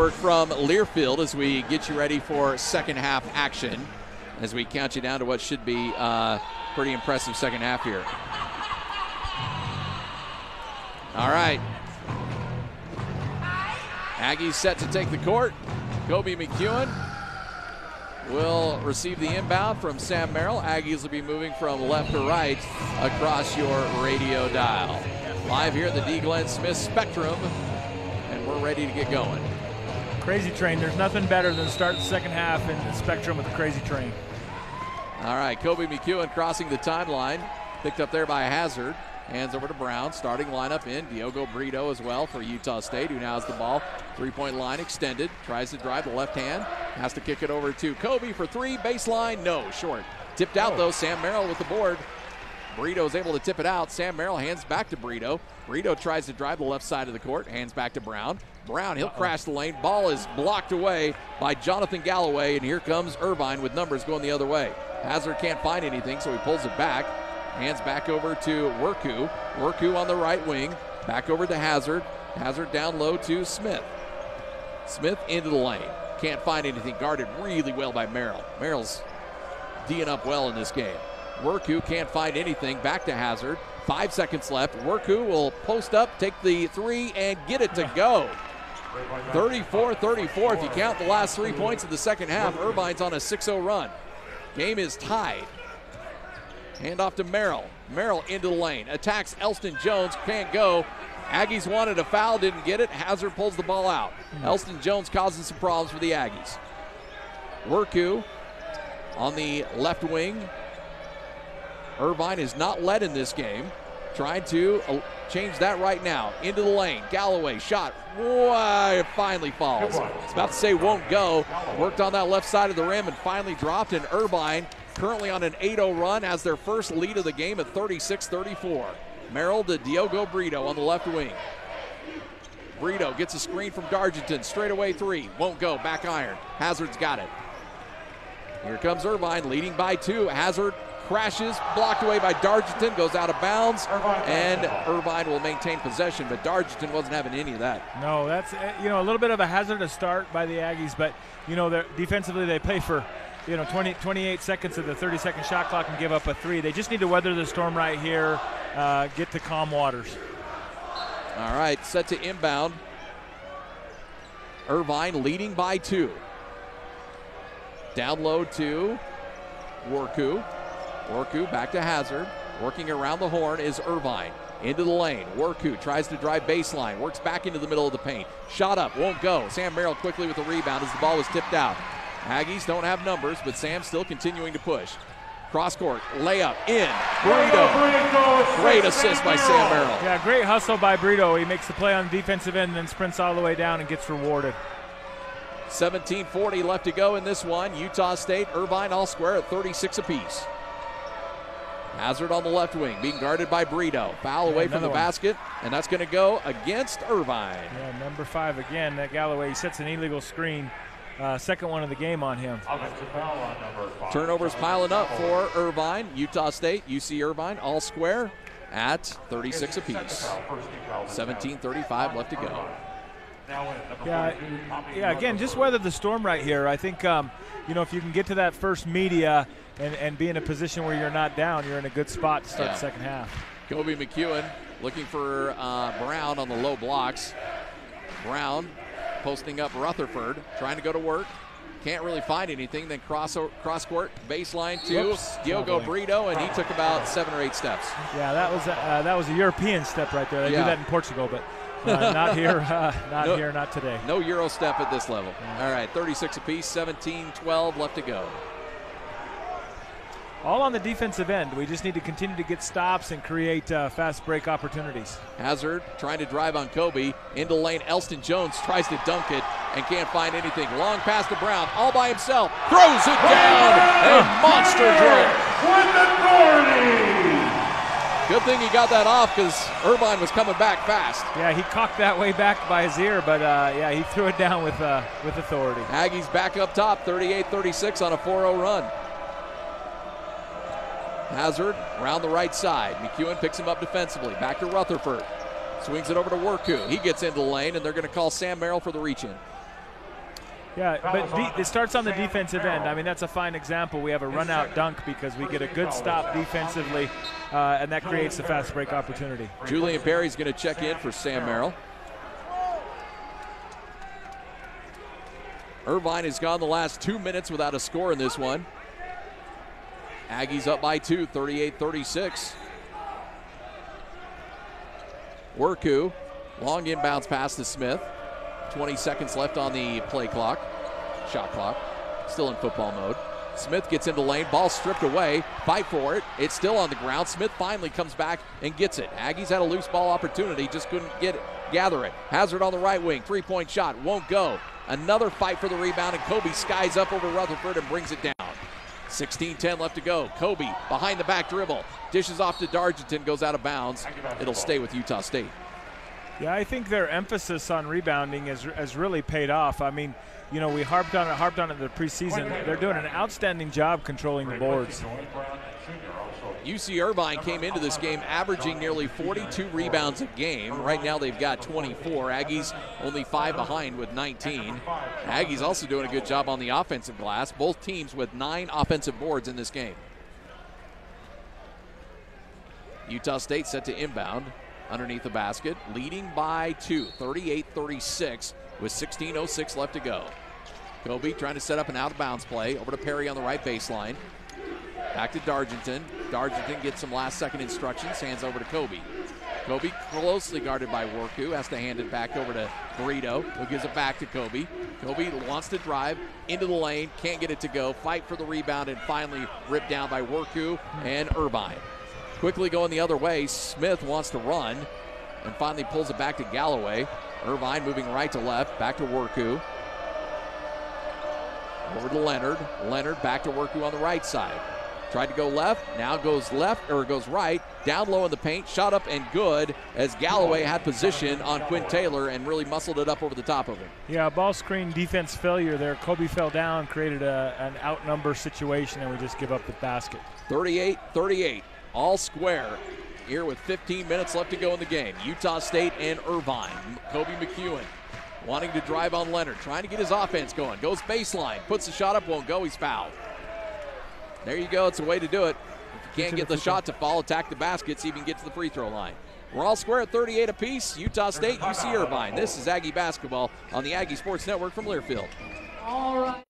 report from Learfield as we get you ready for second half action, as we count you down to what should be pretty impressive second half here. All right. Aggies set to take the court. Kobe McEwen will receive the inbound from Sam Merrill. Aggies will be moving from left to right across your radio dial. Live here at the D. Glenn Smith Spectrum, and we're ready to get going. Crazy Train. There's nothing better than start the second half in the Spectrum with the Crazy Train. All right, Kobe McEwen crossing the timeline. Picked up there by Hazard. Hands over to Brown. Starting lineup in. Diogo Brito as well for Utah State, who now has the ball. Three-point line extended. Tries to drive the left hand. Has to kick it over to Kobe for three. Baseline, no, short. Tipped out, though. Sam Merrill with the board. Brito is able to tip it out. Sam Merrill hands back to Brito. Brito tries to drive the left side of the court. Hands back to Brown. Brown, he'll crash the lane. Ball is blocked away by Jonathan Galloway, and here comes Irvine with numbers going the other way. Hazard can't find anything, so he pulls it back. Hands back over to Worku. Worku on the right wing. Back over to Hazard. Hazard down low to Smith. Smith into the lane. Can't find anything. Guarded really well by Merrill. Merrill's D'ing up well in this game. Worku can't find anything. Back to Hazard. 5 seconds left. Worku will post up, take the three, and get it to go. 34-34 if you count the last 3 points of the second half. Irvine's on a 6-0 run. Game is tied. Hand off to Merrill. Merrill into the lane. Attacks Elston Jones. Can't go. Aggies wanted a foul. Didn't get it. Hazard pulls the ball out. Elston Jones causing some problems for the Aggies. Worku on the left wing. Irvine is not led in this game. Trying to change that right now. Into the lane. Galloway shot. Whoa, it finally falls. I was about to say won't go. Worked on that left side of the rim and finally dropped. And Irvine currently on an 8-0 run, has their first lead of the game at 36-34. Merrill to Diogo Brito on the left wing. Brito gets a screen from Dargington. Straightaway three. Won't go. Back iron. Hazard's got it. Here comes Irvine leading by 2. Hazard crashes. Blocked away by Dargington. Goes out of bounds. And Irvine will maintain possession, but Dargington wasn't having any of that. No, that's a little bit of a hazardous start by the Aggies, but defensively they play for 28 seconds of the 30-second shot clock and give up a three. They just need to weather the storm right here, get to calm waters. All right, set to inbound. Irvine leading by 2. Down low to Worku. Worku back to Hazard. Working around the horn is Irvine. Into the lane. Worku tries to drive baseline. Works back into the middle of the paint. Shot up, won't go. Sam Merrill quickly with the rebound as the ball was tipped out. Aggies don't have numbers, but Sam still continuing to push. Cross court, layup, in. Brito. Great assist by Sam Merrill. Yeah, great hustle by Brito. He makes the play on the defensive end and then sprints all the way down and gets rewarded. 17:40 left to go in this one. Utah State, Irvine all square at 36 apiece. Hazard on the left wing, being guarded by Brito. Foul away from the basket, and that's going to go against Irvine. Yeah, number 5 again, that Galloway. He sets an illegal screen. Second one of the game on him. Turnovers piling up for Irvine. Utah State, UC Irvine, all square at 36 apiece. 17:35 left to go. Yeah. Again, just weather the storm right here. I think, if you can get to that first media and be in a position where you're not down, you're in a good spot to start the second half. Kobe McEwen looking for Brown on the low blocks. Brown posting up Rutherford, trying to go to work. Can't really find anything. Then cross court, baseline to Diogo Brito, and he took about 7 or 8 steps. Yeah, that was a European step right there. They do that in Portugal, but not here, not today. No Euro step at this level. All right, 36 apiece, 17-12 left to go. All on the defensive end. We just need to continue to get stops and create fast break opportunities. Hazard trying to drive on Kobe. Into lane, Elston Jones tries to dunk it and can't find anything. Long pass to Brown, all by himself. Throws it down. A monster dunk. Good thing he got that off because Irvine was coming back fast. Yeah, he cocked that way back by his ear, but he threw it down with authority. Aggies back up top, 38-36 on a 4-0 run. Hazard around the right side. McEwen picks him up defensively. Back to Rutherford. Swings it over to Worku. He gets into the lane, and they're going to call Sam Merrill for the reach-in. Yeah, but it starts on the defensive end. I mean, that's a fine example. We have a run-out dunk because we get a good stop defensively, and that creates the fast break opportunity. Julian Perry's going to check in for Sam Merrill. Irvine has gone the last 2 minutes without a score in this one. Aggies up by 2, 38-36. Worku, long inbounds pass to Smith. 20 seconds left on the play clock, shot clock, still in football mode. Smith gets into lane, ball stripped away, fight for it. It's still on the ground. Smith finally comes back and gets it. Aggies had a loose ball opportunity, just couldn't gather it. Hazard on the right wing, three-point shot, won't go. Another fight for the rebound, and Kobe skies up over Rutherford and brings it down. 16-10 left to go. Kobe behind the back dribble, dishes off to Dargington, goes out of bounds. It'll stay with Utah State. Yeah, I think their emphasis on rebounding has really paid off. I mean, you know, we harped on it in the preseason. They're doing an outstanding job controlling the boards. UC Irvine came into this game averaging nearly 42 rebounds a game. Right now they've got 24. Aggies only 5 behind with 19. Aggies also doing a good job on the offensive glass. Both teams with 9 offensive boards in this game. Utah State set to inbound underneath the basket, leading by 2, 38-36 with 16:06 left to go. Kobe trying to set up an out-of-bounds play. Over to Perry on the right baseline. Back to Dargington. Dargington gets some last-second instructions. Hands over to Kobe. Kobe closely guarded by Worku. Has to hand it back over to Burrito, who gives it back to Kobe. Kobe wants to drive into the lane. Can't get it to go. Fight for the rebound and finally ripped down by Worku and Irvine. Quickly going the other way. Smith wants to run and finally pulls it back to Galloway. Irvine moving right to left. Back to Worku. Over to Leonard. Leonard back to Worku on the right side. Tried to go left, now goes left, or goes right, down low in the paint, shot up and good as Galloway had position on Quinn Taylor and really muscled it up over the top of him. Yeah, ball screen defense failure there. Kobe fell down, created an outnumber situation, and we just give up the basket. 38-38, all square here with 15 minutes left to go in the game. Utah State and Irvine. Kobe McEwen wanting to drive on Leonard, trying to get his offense going. Goes baseline, puts the shot up, won't go, he's fouled. There you go, it's a way to do it. If you can't get the shot to fall, attack the basket, see if you can get to the free throw line. We're all square at 38 apiece. Utah State, UC Irvine. This is Aggie basketball on the Aggie Sports Network from Learfield. All right.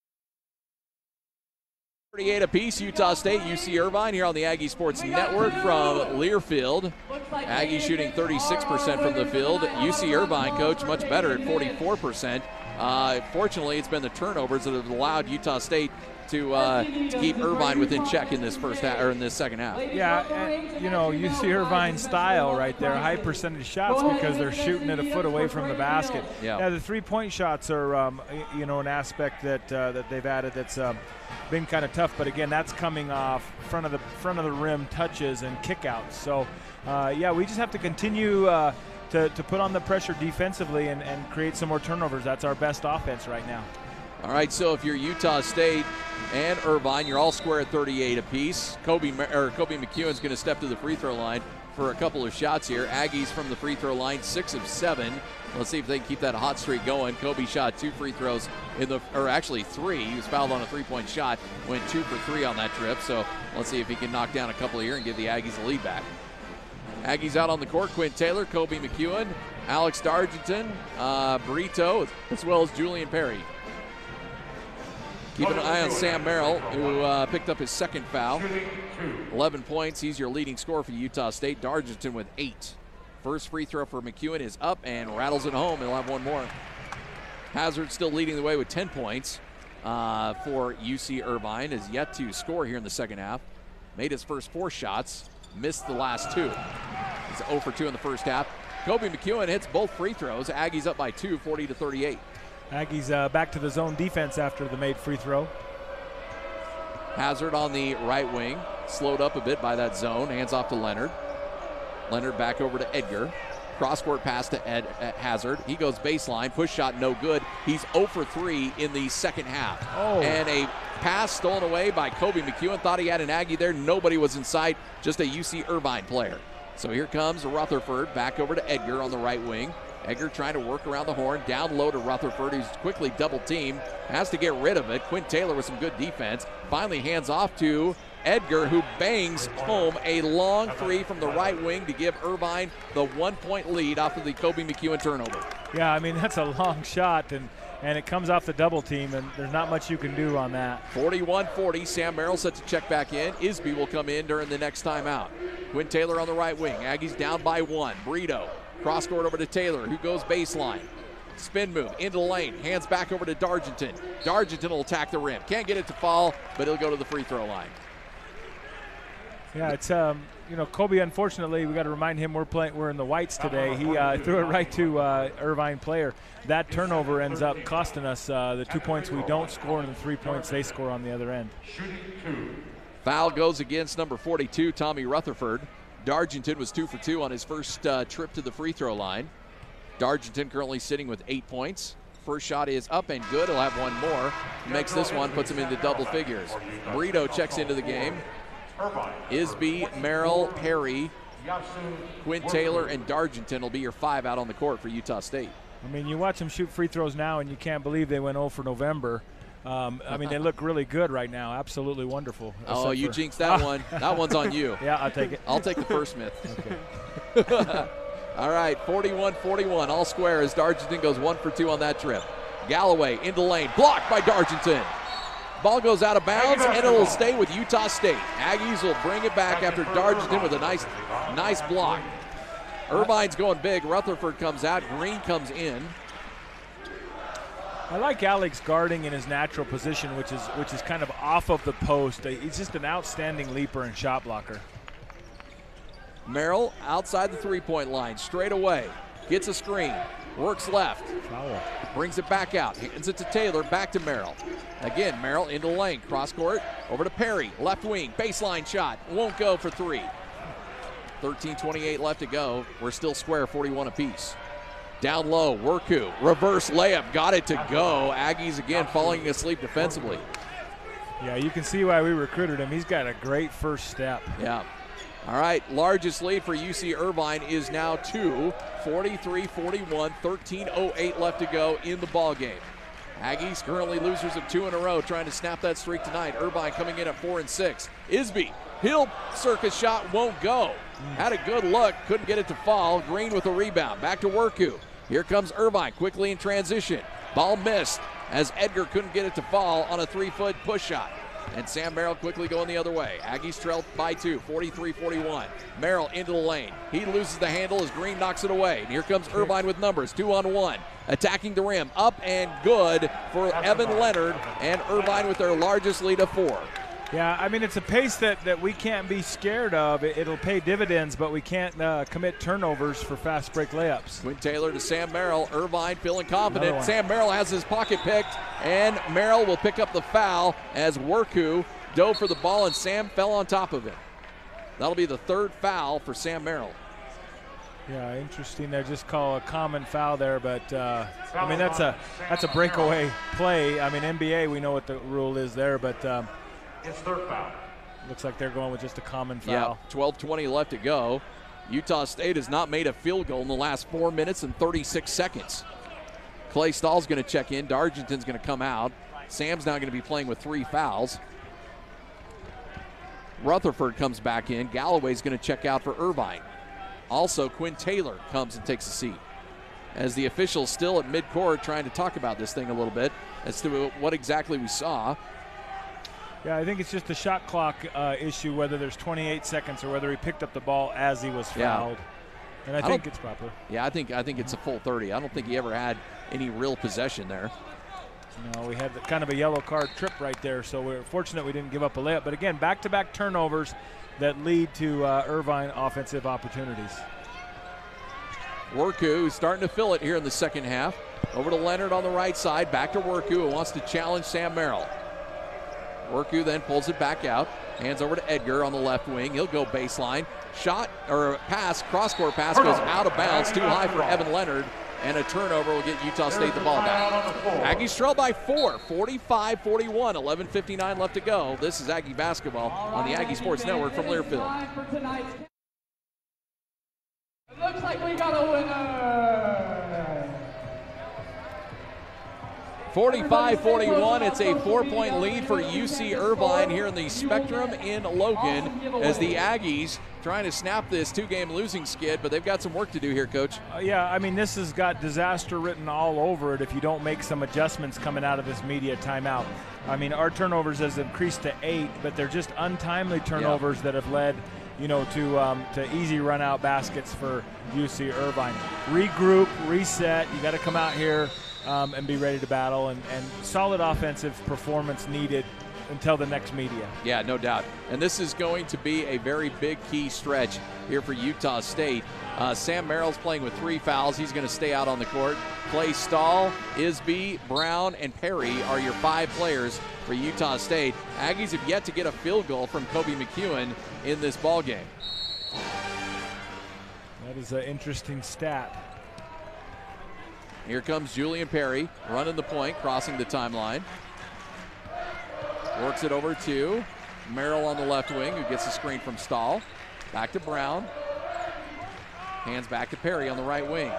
38 apiece, Utah State, UC Irvine here on the Aggie Sports Network from Learfield. Aggie shooting 36% from the field. UC Irvine, coach, much better at 44%. Fortunately, it's been the turnovers that have allowed Utah State to keep Irvine within check in this first half or in this second half. Yeah, and, you know, you see Irvine's style right there, high percentage shots because they're shooting it a foot away from the basket. Yeah, the three-point shots are, you know, an aspect that that they've added that's been kind of tough. But again, that's coming off front of the rim touches and kickouts. So, yeah, we just have to continue to put on the pressure defensively and create some more turnovers. That's our best offense right now. All right, so if you're Utah State and Irvine, you're all square at 38 apiece. Kobe McEwen's going to step to the free throw line for a couple of shots here. Aggies from the free throw line, 6 of 7. Let's see if they can keep that hot streak going. Kobe shot 2 free throws actually 3. He was fouled on a 3-point shot, went 2 for 3 on that trip. So let's see if he can knock down a couple here and give the Aggies a lead back. Aggies out on the court, Quinn Taylor, Kobe McEwen, Alex Dargington, Burrito, as well as Julian Perry. Keep an eye on Sam Merrill, who picked up his second foul. 11 points. He's your leading scorer for Utah State. Dargington with 8. First free throw for McEwen is up and rattles it home. He'll have one more. Hazard still leading the way with 10 points for UC Irvine. Is yet to score here in the second half. Made his first 4 shots. Missed the last 2. He's 0 for 2 in the first half. Kobe McEwen hits both free throws. Aggies up by 2, 40-38. Aggies back to the zone defense after the made free throw. Hazard on the right wing, slowed up a bit by that zone. Hands off to Leonard. Leonard back over to Edgar. Cross-court pass to Hazard. He goes baseline, push shot no good. He's 0 for 3 in the second half. And a pass stolen away by Kobe McEwen. Thought he had an Aggie there. Nobody was in sight, just a UC Irvine player. So here comes Rutherford back over to Edgar on the right wing. Edgar trying to work around the horn, down low to Rutherford, who's quickly double teamed, has to get rid of it. Quinn Taylor with some good defense, finally hands off to Edgar, who bangs home a long three from the right wing to give Irvine the 1-point lead off of the Kobe McEwen turnover. Yeah, I mean, that's a long shot, and it comes off the double team, and there's not much you can do on that. 41-40, Sam Merrill set to check back in. Isby will come in during the next timeout. Quinn Taylor on the right wing. Aggies down by 1. Brito, cross court over to Taylor, who goes baseline. Spin move into the lane, hands back over to Dargington. Dargington will attack the rim. Can't get it to fall, but he'll go to the free throw line. Yeah, it's Kobe. Unfortunately, we got to remind him we're in the whites today. He threw it right to Irvine player. That turnover ends up costing us the 2 points we don't score and the 3 points they score on the other end. Foul goes against number 42, Tommy Rutherford. Dargington was 2 for 2 on his first trip to the free throw line. Dargington currently sitting with 8 points. First shot is up and good. He'll have one more. Makes this one, puts him into double figures. Brito checks into the game. Isby, Merrill, Perry, Quinn Taylor, and Dargington will be your 5 out on the court for Utah State. I mean, you watch them shoot free throws now, and you can't believe they went 0 for November. I mean, they look really good right now. Absolutely wonderful. Oh, you jinxed that one. That one's on you. Yeah, I'll take it. I'll take the first myth. Okay. All right, 41-41, all square as Dargington goes 1 for 2 on that trip. Galloway into lane, blocked by Dargington. Ball goes out of bounds, and it'll stay with Utah State. Aggies will bring it back after Dargington with a nice block. Irvine's going big. Rutherford comes out. Green comes in. I like Alex guarding in his natural position, which is kind of off of the post. He's just an outstanding leaper and shot blocker. Merrill outside the three-point line, straight away. Gets a screen, works left. Foul. Brings it back out, hands it to Taylor, back to Merrill. Again, Merrill into the lane, cross court, over to Perry, left wing, baseline shot, won't go for 3. 13:28 left to go. We're still square, 41 apiece. Down low, Worku, reverse layup, got it to go. Aggies again falling asleep defensively. Yeah, you can see why we recruited him. He's got a great first step. Yeah. All right, largest lead for UC Irvine is now 2, 43-41, 13:08 left to go in the ball game. Aggies currently losers of 2 in a row, trying to snap that streak tonight. Irvine coming in at 4 and 6. Isby, he'll circus shot, won't go. Had a good look, couldn't get it to fall. Green with a rebound, back to Worku. Here comes Irvine, quickly in transition. Ball missed as Edgar couldn't get it to fall on a 3-foot push shot. And Sam Merrill quickly going the other way. Aggies trail by 2, 43-41. Merrill into the lane. He loses the handle as Green knocks it away. And here comes Irvine with numbers, 2-on-1. Attacking the rim, up and good for Evan Leonard, and Irvine with their largest lead of 4. Yeah, I mean, it's a pace that we can't be scared of. It'll pay dividends, but we can't commit turnovers for fast break layups. Quinn Taylor to Sam Merrill. Irvine feeling confident. Sam Merrill has his pocket picked, and Merrill will pick up the foul as Worku dove for the ball, and Sam fell on top of him. That'll be the 3rd foul for Sam Merrill. Yeah, interesting. They just call a common foul there, but I mean, that's a breakaway play. I mean, NBA, we know what the rule is there, but it's 3rd foul. Looks like they're going with just a common foul. Yeah, 12:20 left to go. Utah State has not made a field goal in the last 4 minutes and 36 seconds. Clay Stahl's going to check in. Dargington's going to come out. Sam's now going to be playing with 3 fouls. Rutherford comes back in. Galloway's going to check out for Irvine. Also, Quinn Taylor comes and takes a seat. As the officials still at midcourt trying to talk about this thing a little bit as to what exactly we saw. Yeah, I think it's just a shot clock issue, whether there's 28 seconds or whether he picked up the ball as he was fouled. Yeah. And I think it's proper. Yeah, I think it's a full 30. I don't think he ever had any real possession there. No, we had kind of a yellow card trip right there, so we're fortunate we didn't give up a layup. But again, back-to-back turnovers that lead to Irvine offensive opportunities. Worku starting to fill it here in the second half. Over to Leonard on the right side, back to Worku, who wants to challenge Sam Merrill. Worku then pulls it back out. Hands over to Edgar on the left wing. He'll go baseline. Shot or pass, cross-court pass goes out of bounds. Too high for Evan Leonard. And a turnover will get Utah State the ball back. Aggies trail by 4, 45-41, 11:59 left to go. This is Aggie basketball on the Aggie Sports Network from Learfield. It looks like we got a winner. 45-41. It's a 4-point lead for UC Irvine here in the Spectrum in Logan as the Aggies trying to snap this 2-game losing skid, but they've got some work to do here, Coach. Yeah, I mean, this has got disaster written all over it if you don't make some adjustments coming out of this media timeout. I mean, our turnovers has increased to 8, but they're just untimely turnovers that have led, you know, to easy run-out baskets for UC Irvine. Regroup, reset. You got to come out here and be ready to battle, and solid offensive performance needed until the next media. Yeah, no doubt. And this is going to be a very big key stretch here for Utah State. Sam Merrill's playing with 3 fouls. He's going to stay out on the court. Clay Stahl, Isby, Brown, and Perry are your 5 players for Utah State. Aggies have yet to get a field goal from Kobe McEwen in this ball game. That is an interesting stat. Here comes Julian Perry running the point, crossing the timeline. Works it over to Merrill on the left wing, who gets the screen from Stahl. Back to Brown. Hands back to Perry on the right wing.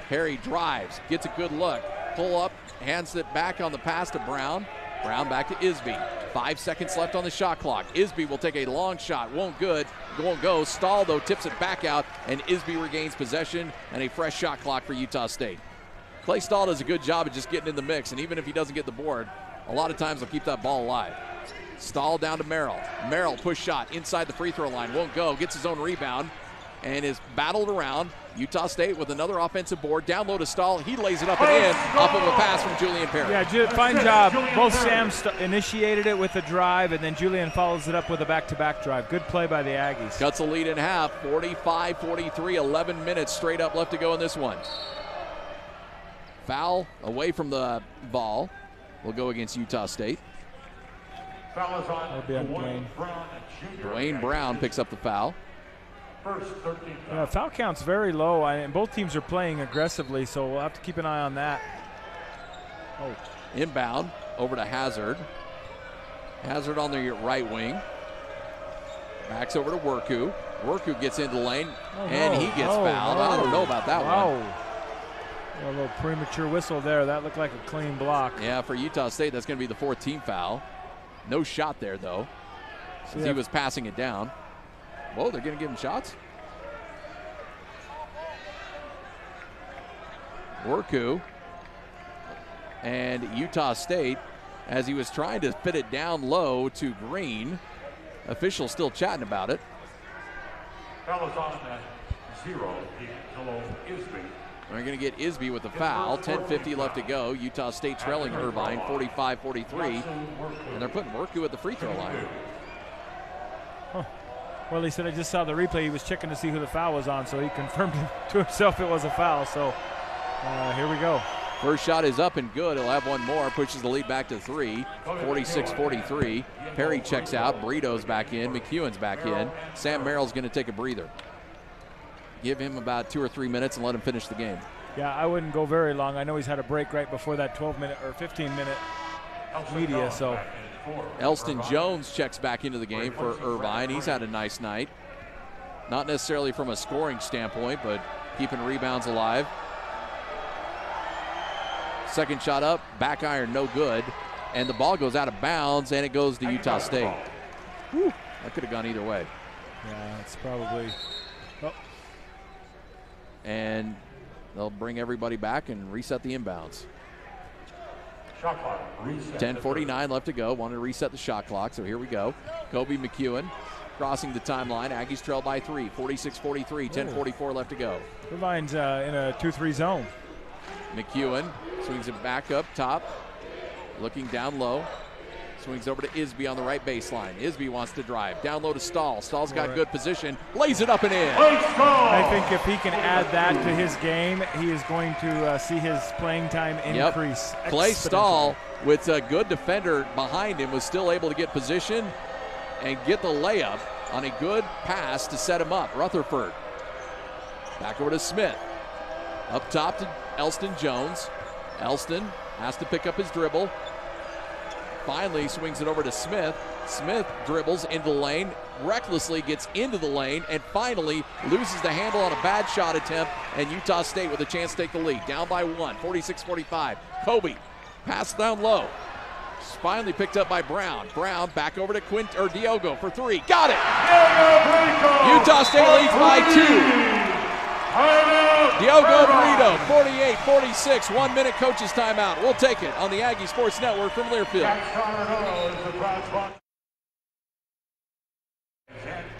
Perry drives, gets a good look. Pull up, hands it back on the pass to Brown. Brown back to Isby. 5 seconds left on the shot clock. Isby will take a long shot. Won't go. Stahl, though, tips it back out, and Isby regains possession and a fresh shot clock for Utah State. Clay Stahl does a good job of just getting in the mix, and even if he doesn't get the board, a lot of times he'll keep that ball alive. Stahl down to Merrill. Merrill push shot inside the free throw line. Won't go. Gets his own rebound and is battled around. Utah State with another offensive board. Down low to Stahl. He lays it up and in off of a pass from Julian Perry. Yeah, fine job. Both Sam initiated it with a drive, and then Julian follows it up with a back-to-back drive. Good play by the Aggies. Cuts a lead in half. 45-43. 11 minutes straight up left to go in this one. Foul away from the ball will go against Utah State. That'll be on Dwayne. Dwayne Brown picks up the foul. Yeah, foul count's very low, and both teams are playing aggressively, so we'll have to keep an eye on that. Oh. Inbound over to Hazard. Hazard on the right wing. Backs over to Worku. Worku gets into the lane, and he gets fouled. I don't know about that one. A little premature whistle there. That looked like a clean block. Yeah, for Utah State, that's going to be the 4th team foul. No shot there, though, since he was passing it down. Whoa, they're going to give him shots? Worku and Utah State, as he was trying to fit it down low to Green. Officials still chatting about it. Fellas on that 0, hello, Isby. They're going to get Isby with the foul. 10:50 left to go. Utah State trailing Irvine 45-43. And they're putting Worku at the free throw line. Well, he said, I just saw the replay. He was checking to see who the foul was on, so he confirmed to himself it was a foul. So here we go. First shot is up and good. He'll have one more. Pushes the lead back to 3. 46-43. Perry checks out. Brito's back in. McEwen's back in. Sam Merrill's going to take a breather. Give him about 2 or 3 minutes and let him finish the game. Yeah, I wouldn't go very long. I know he's had a break right before that 12-minute or 15-minute media, so. Elston Jones checks back into the game for Irvine. He's had a nice night. Not necessarily from a scoring standpoint, but keeping rebounds alive. Second shot up, back iron, no good. And the ball goes out of bounds, and it goes to Utah State. Whew, that could have gone either way. Yeah, it's probably. Oh. And they'll bring everybody back and reset the inbounds. 10:49 left to go. Wanted to reset the shot clock, so here we go. Kobe McEwen crossing the timeline. Aggies trail by 3, 46-43, 10:44 left to go. Irvine's in a 2-3 zone. McEwen swings it back up top, looking down low. Swings over to Isby on the right baseline. Isby wants to drive. Down low to Stahl. Stahl's got good position. Lays it up and in. I think if he can add that to his game, he is going to see his playing time increase. Clay Stahl, with a good defender behind him, was still able to get position and get the layup on a good pass to set him up. Rutherford. Back over to Smith. Up top to Elston Jones. Elston has to pick up his dribble. Finally swings it over to Smith. Smith dribbles into the lane, recklessly gets into the lane, and finally loses the handle on a bad shot attempt, and Utah State with a chance to take the lead. Down by 1, 46-45. Kobe Pass down low. Finally picked up by Brown. Brown back over to Diogo for three. Got it! Utah State leads by 2. Diogo Brito, 48-46. 1 minute coach's timeout. We'll take it on the Aggie Sports Network from Learfield.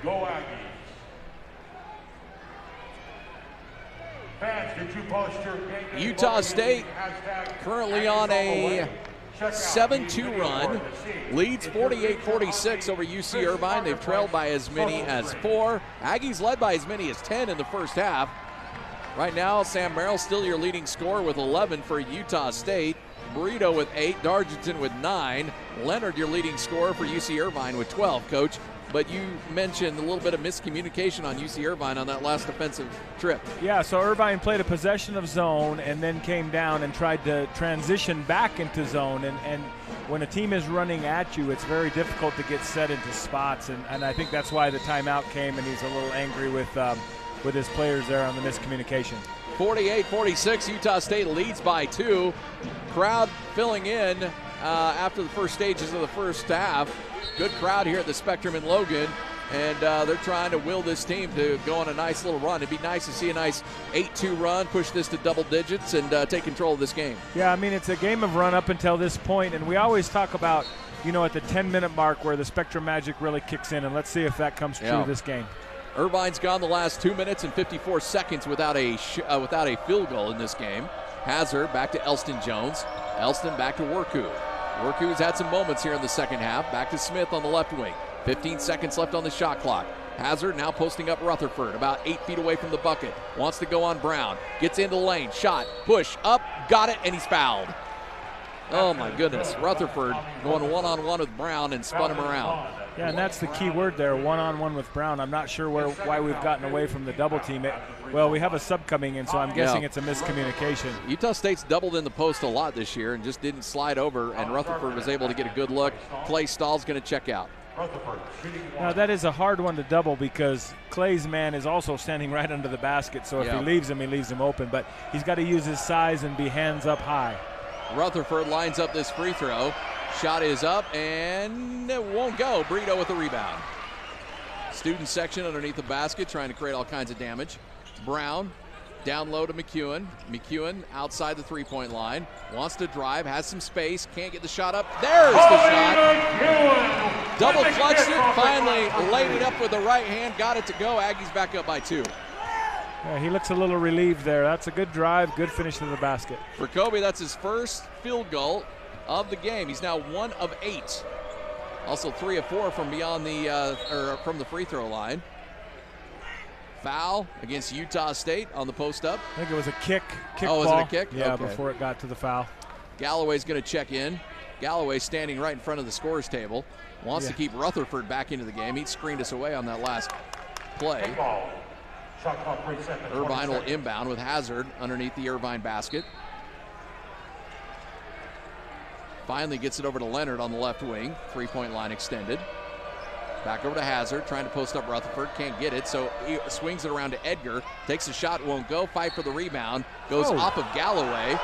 Go Aggies. Fans, did you post your game? Utah State currently on a 7-2 run, leads 48-46 over UC Irvine. They've trailed by as many as 4. Aggies led by as many as 10 in the first half. Right now, Sam Merrill still your leading scorer with 11 for Utah State. Burrito with 8, Dargington with 9. Leonard your leading scorer for UC Irvine with 12, Coach. But you mentioned a little bit of miscommunication on UC Irvine on that last offensive trip. Yeah, so Irvine played a possession of zone and then came down and tried to transition back into zone. And when a team is running at you, it's very difficult to get set into spots. And I think that's why the timeout came, and he's a little angry with his players there on the miscommunication. 48-46, Utah State leads by 2. Crowd filling in after the first stages of the first half. Good crowd here at the Spectrum in Logan, and they're trying to will this team to go on a nice little run. It'd be nice to see a nice 8-2 run, push this to double digits, and take control of this game. Yeah, I mean, it's a game of run up until this point, and we always talk about, you know, at the 10-minute mark where the Spectrum magic really kicks in, and let's see if that comes true this game. Irvine's gone the last 2 minutes and 54 seconds without a field goal in this game. Hazard back to Elston Jones. Elston back to Worku. Worku's had some moments here in the second half. Back to Smith on the left wing. 15 seconds left on the shot clock. Hazard now posting up Rutherford, about 8 feet away from the bucket. Wants to go on Brown. Gets into the lane. Shot. Push. Up. Got it. And he's fouled. Oh, my goodness. Rutherford going one-on-one with Brown and spun him around. Yeah, and that's the key word there, one-on-one with Brown. I'm not sure why we've gotten away from the double team. Well, we have a sub coming in, so I'm guessing it's a miscommunication. Utah State's doubled in the post a lot this year and just didn't slide over, and Rutherford was able to get a good look. Clay Stahl's going to check out. Now, that is a hard one to double because Clay's man is also standing right under the basket, so if he leaves him open. But he's got to use his size and be hands up high. Rutherford lines up this free throw. Shot is up and it won't go. Brito with the rebound. Student section underneath the basket trying to create all kinds of damage. Brown down low to McEwen. McEwen outside the three-point line. Wants to drive, has some space, can't get the shot up. There's the shot. Double clutched it, finally laid it up with the right hand, got it to go. Aggies back up by 2. Yeah, he looks a little relieved there. That's a good drive, good finish to the basket. For Kobe, that's his first field goal of the game. He's now 1 of 8. Also 3 of 4 from beyond from the free throw line. Foul against Utah State on the post up. I think it was a kick oh, ball. Was it a kick? Yeah, okay. Before it got to the foul. Galloway's going to check in. Galloway standing right in front of the scorer's table. Wants to keep Rutherford back into the game. He screened us away on that last play. Irvine will inbound with Hazard underneath the Irvine basket. Finally gets it over to Leonard on the left wing. Three-point line extended. Back over to Hazard, trying to post up Rutherford. Can't get it, so he swings it around to Edgar. Takes a shot, won't go. Fight for the rebound. Goes off of Galloway.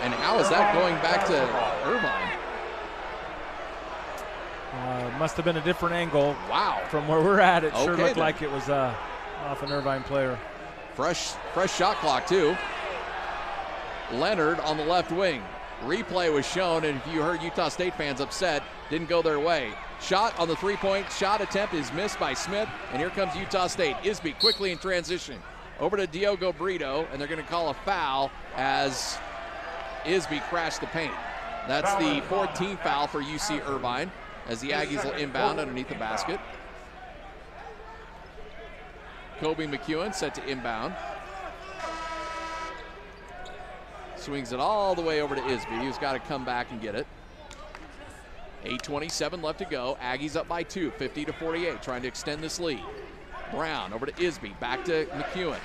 And how is that going back to Irvine? Must have been a different angle. Wow. From where we're at, it sure looked like it was off an Irvine player. Fresh shot clock, too. Leonard on the left wing. Replay was shown, and if you heard Utah State fans upset, didn't go their way. Shot on the three-point shot attempt is missed by Smith, and here comes Utah State. Isby quickly in transition. Over to Diogo Brito, and they're going to call a foul as Isby crashed the paint. That's the 14th foul for UC Irvine as the Aggies will inbound underneath the basket. Kobe McEwen set to inbound. Swings it all the way over to Isby, who's got to come back and get it. 8:27 left to go. Aggies up by 2, 50-48, trying to extend this lead. Brown over to Isby, back to McEwen.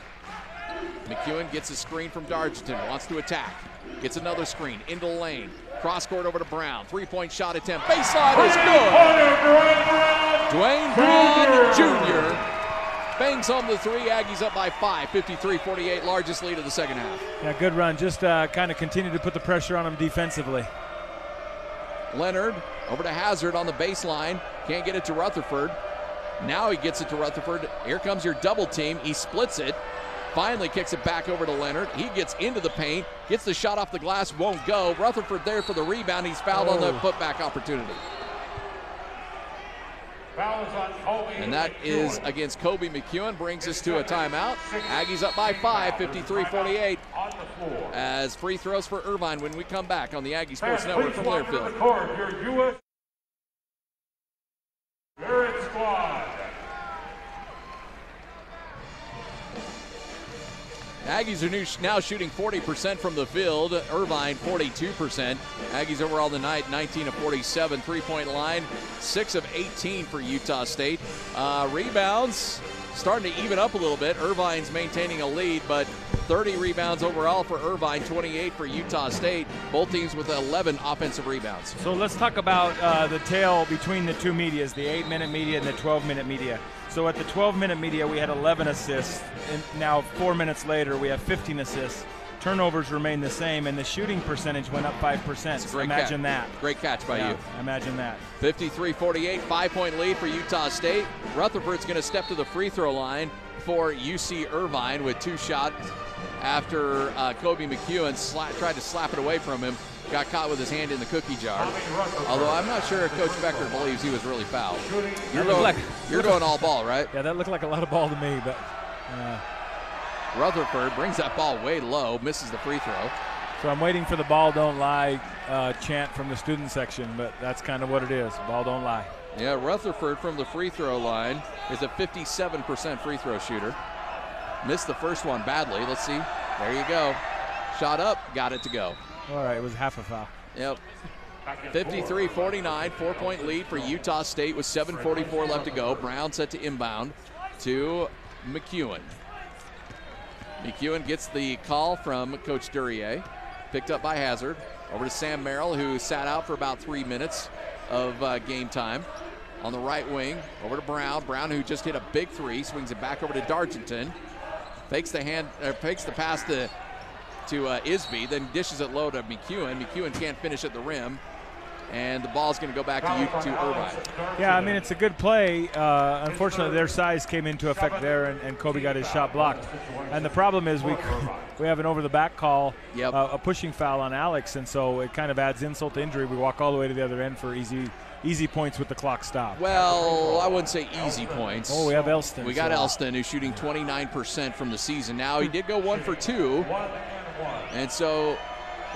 McEwen gets a screen from Dargington, wants to attack. Gets another screen into the lane. Cross court over to Brown. Three-point shot attempt. Baseline is good. Dwayne Brown Jr. bangs home the three. Aggies up by 5, 53-48, largest lead of the second half. Yeah, good run. Just kind of continue to put the pressure on them defensively. Leonard over to Hazard on the baseline. Can't get it to Rutherford. Now he gets it to Rutherford. Here comes your double team. He splits it. Finally kicks it back over to Leonard. He gets into the paint. Gets the shot off the glass. Won't go. Rutherford there for the rebound. He's fouled on the putback opportunity. And that is against Kobe McEwen. Brings us to a timeout. Aggies up by 5, 53-48. As free throws for Irvine when we come back on the Aggie Sports Network from Learfield. Aggies are now shooting 40% from the field. Irvine 42%. Aggies overall tonight 19 of 47. Three-point line 6 of 18 for Utah State. Rebounds starting to even up a little bit. Irvine's maintaining a lead, but 30 rebounds overall for Irvine, 28 for Utah State. Both teams with 11 offensive rebounds. So let's talk about the tail between the two medias, the 8-minute media and the 12-minute media. So at the 12-minute media, we had 11 assists, and now 4 minutes later, we have 15 assists. Turnovers remain the same, and the shooting percentage went up 5%. Imagine that. Great catch by you. Imagine that. 53-48, 5-point lead for Utah State. Rutherford's going to step to the free throw line for UC Irvine with 2 shots after Kobe McEwen tried to slap it away from him. Got caught with his hand in the cookie jar. Although I'm not sure if Coach Becker believes he was really fouled. You're going all ball, right? Yeah, that looked like a lot of ball to me, but Rutherford brings that ball way low, misses the free throw. So I'm waiting for the ball don't lie chant from the student section, but that's kind of what it is. Ball don't lie. Yeah, Rutherford from the free throw line is a 57% free throw shooter. Missed the first one badly. Let's see. There you go. Shot up, got it to go. All right, it was half a foul. Yep. 53-49, 4-point lead for Utah State with 7:44 left to go. Brown set to inbound to McEwen. McEwen gets the call from Coach Duryea. Picked up by Hazard. Over to Sam Merrill, who sat out for about 3 minutes of game time. On the right wing, over to Brown. Brown, who just hit a big three, swings it back over to Dargington. Fakes the pass to Isby, then dishes it low to McEwen. McEwen can't finish at the rim, and the ball's going to go back to Irvine. Yeah, I mean, it's a good play. Unfortunately, their size came into effect there, and Kobe got his shot blocked. And the problem is we have an over-the-back call, a pushing foul on Alex, and so it kind of adds insult to injury. We walk all the way to the other end for easy points with the clock stopped. Well, I wouldn't say easy points. Oh, we have Elston. We got Elston, who's shooting 29% from the season. Now, he did go 1 for 2. And so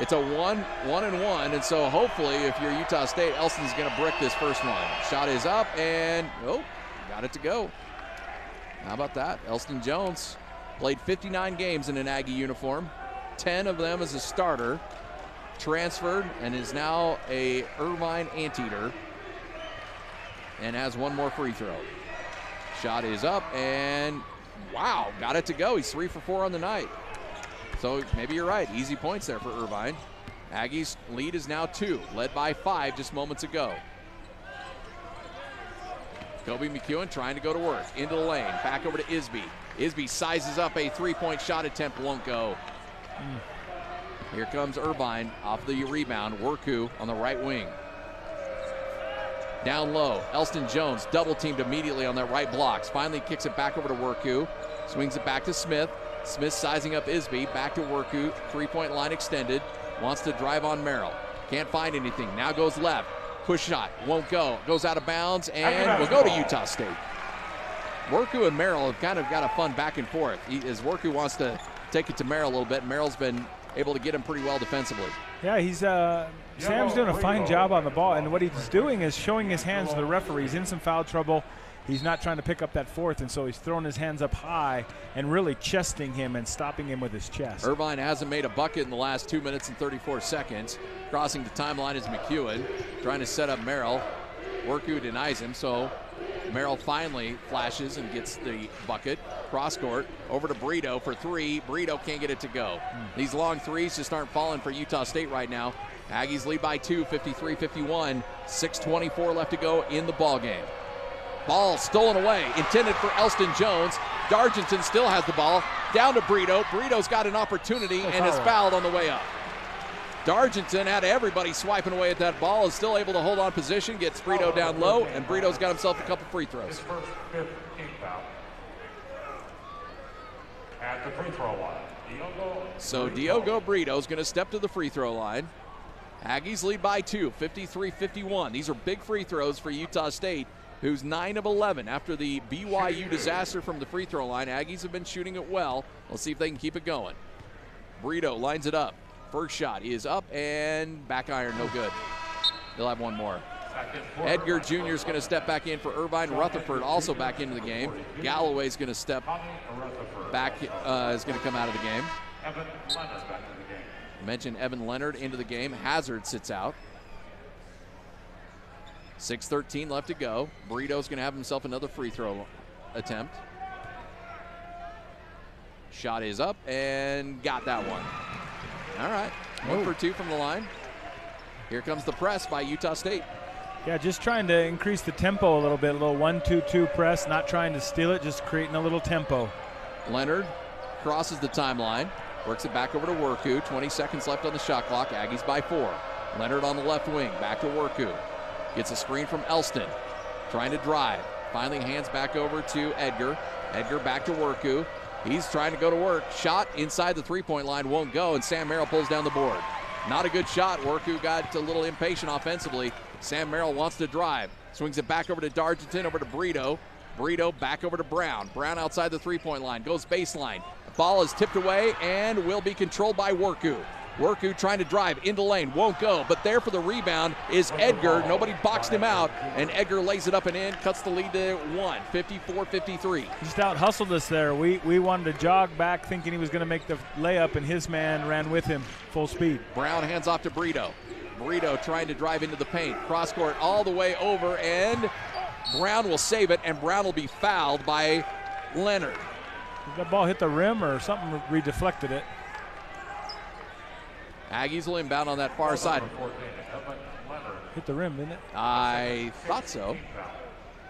it's a 1-1, and so hopefully if you're Utah State, Elston's going to brick this first one. Shot is up, and got it to go. How about that? Elston Jones played 59 games in an Aggie uniform, 10 of them as a starter, transferred, and is now a Irvine Anteater, and has 1 more free throw. Shot is up, and wow, got it to go. He's 3 for 4 on the night. So maybe you're right. Easy points there for Irvine. Aggies' lead is now 2, led by 5 just moments ago. Kobe McEwen trying to go to work. Into the lane. Back over to Isby. Isby sizes up a 3-point shot attempt. Won't go. Here comes Irvine off the rebound. Worku on the right wing. Down low. Elston Jones double teamed immediately on that right blocks. Finally kicks it back over to Worku. Swings it back to Smith. Smith sizing up Isby, back to Worku, 3-point line extended, wants to drive on Merrill. Can't find anything, now goes left, push shot, won't go, goes out of bounds, and will go to Utah State. Worku and Merrill have kind of got a fun back and forth. As Worku wants to take it to Merrill a little bit, Merrill's been able to get him pretty well defensively. Yeah, he's Sam's doing a fine job on the ball, and what he's doing is showing his hands to the referee. He's in some foul trouble. He's not trying to pick up that fourth, and so he's throwing his hands up high and really chesting him and stopping him with his chest. Irvine hasn't made a bucket in the last 2 minutes and 34 seconds. Crossing the timeline is McEwen, trying to set up Merrill. Worku denies him, so Merrill finally flashes and gets the bucket. Cross court, over to Brito for 3. Brito can't get it to go. These long threes just aren't falling for Utah State right now. Aggies lead by 2, 53-51. 6:24 left to go in the ball game. Ball stolen away, intended for Elston Jones. Dargington still has the ball. Down to Brito. Brito's got an opportunity and is fouled on the way up. Dargington had everybody swiping away at that ball, is still able to hold on position, gets Brito down low, and Brito's got himself a couple free throws. At the free throw line, so Diogo Brito's going to step to the free throw line. Aggies lead by 2, 53-51. These are big free throws for Utah State, who's 9 of 11. After the BYU disaster from the free throw line, Aggies have been shooting it well. Let's see if they can keep it going. Brito lines it up. First shot is up and back iron, no good. They'll have one more. Edgar Jr. is going to step back in for Irvine. Rutherford also back into the game. Galloway's going to step back, is going to come out of the game. I mentioned Evan Leonard into the game. Hazard sits out. 6:13 left to go. Brito's going to have himself another free throw attempt. Shot is up and got that one. All right, 1 for 2 from the line. Here comes the press by Utah State. Yeah, just trying to increase the tempo a little bit, a little 1-2-2 press, not trying to steal it, just creating a little tempo. Leonard crosses the timeline, works it back over to Worku. 20 seconds left on the shot clock. Aggies by 4. Leonard on the left wing, back to Worku. Gets a screen from Elston, trying to drive. Finally hands back over to Edgar. Edgar back to Worku. He's trying to go to work. Shot inside the three-point line, won't go, and Sam Merrill pulls down the board. Not a good shot. Worku got a little impatient offensively. Sam Merrill wants to drive. Swings it back over to Dargington, over to Brito. Brito back over to Brown. Brown outside the three-point line, goes baseline. The ball is tipped away and will be controlled by Worku. Worku trying to drive into lane, won't go, but there for the rebound is Edgar. Nobody boxed him out, and Edgar lays it up and in, cuts the lead to 1, 54-53. Just out-hustled us there. We wanted to jog back thinking he was going to make the layup, and his man ran with him full speed. Brown hands off to Brito. Brito trying to drive into the paint. Cross court all the way over, and Brown will save it, and Brown will be fouled by Leonard. Did that ball hit the rim or something redeflected it? Aggies will inbound on that far side. Hit the rim, didn't it? I thought so.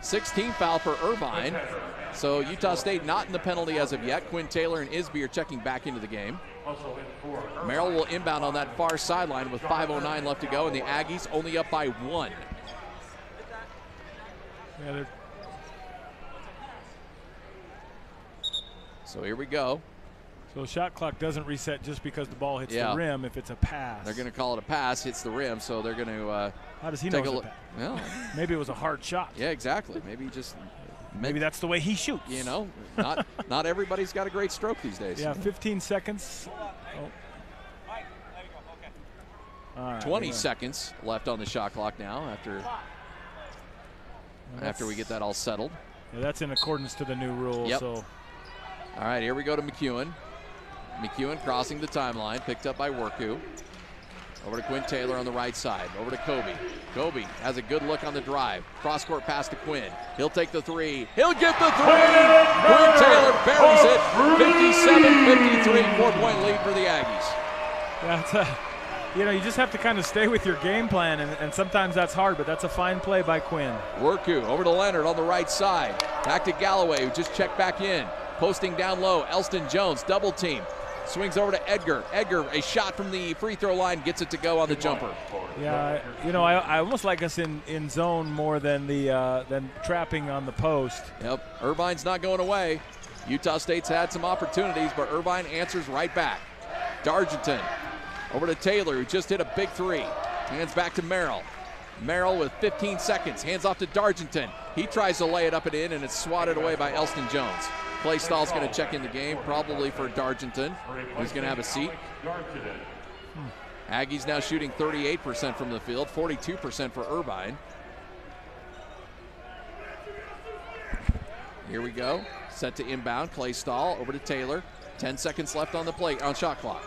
16 foul for Irvine. So Utah State not in the penalty as of yet. Quinn Taylor and Isby are checking back into the game. Merrill will inbound on that far sideline with 5:09 left to go, and the Aggies only up by 1. Yeah, so here we go. So the shot clock doesn't reset just because the ball hits the rim if it's a pass. They're going to call it a pass, hits the rim, so they're going to how does he know it's a pass? Well, maybe it was a hard shot. Yeah, exactly. Maybe just maybe that's the way he shoots. You know, not everybody's got a great stroke these days. Yeah, 15 seconds. All right, 20 seconds left on the shot clock now after we get that all settled. Yeah, that's in accordance to the new rule. Yep. So. All right, here we go to McEwen. McEwen crossing the timeline, picked up by Worku. Over to Quinn Taylor on the right side. Over to Kobe. Kobe has a good look on the drive. Cross-court pass to Quinn. He'll take the three. He'll get the three! Quinn Taylor buries it. 57-53, 4-point lead for the Aggies. That's you just have to kind of stay with your game plan, and sometimes that's hard, but that's a fine play by Quinn. Worku over to Leonard on the right side. Back to Galloway, who just checked back in. Posting down low, Elston Jones, double team. Swings over to Edgar. Edgar, a shot from the free throw line, gets it to go on the jumper. Yeah, I almost like us in zone more than than trapping on the post. Yep, Irvine's not going away. Utah State's had some opportunities, but Irvine answers right back. Dargington over to Taylor, who just hit a big three. Hands back to Merrill. Merrill with 15 seconds, hands off to Dargington. He tries to lay it up and in, and it's swatted away by Elston Jones. Clay Stahl's going to check in the game, probably for Dargington, who's going to have a seat. Aggies now shooting 38% from the field, 42% for Irvine. Here we go, set to inbound. Clay Stahl over to Taylor. 10 seconds left on the play, on shot clock.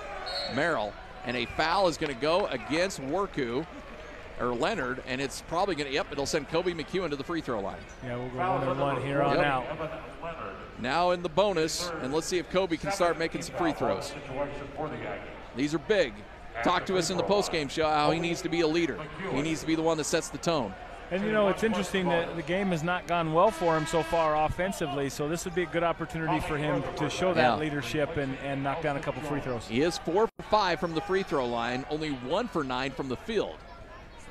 Merrill, and a foul is going to go against Worku, or Leonard, and it's probably going to, it'll send Kobe McEwen to the free throw line. Yeah, we'll go 1-1 here on out. Now in the bonus, and let's see if Kobe can start making some free throws. These are big. Talk to us in the postgame show how he needs to be a leader. He needs to be the one that sets the tone. And, you know, it's interesting that the game has not gone well for him so far offensively, so this would be a good opportunity for him to show that leadership and knock down a couple free throws. He is 4 for 5 from the free throw line, only 1 for 9 from the field.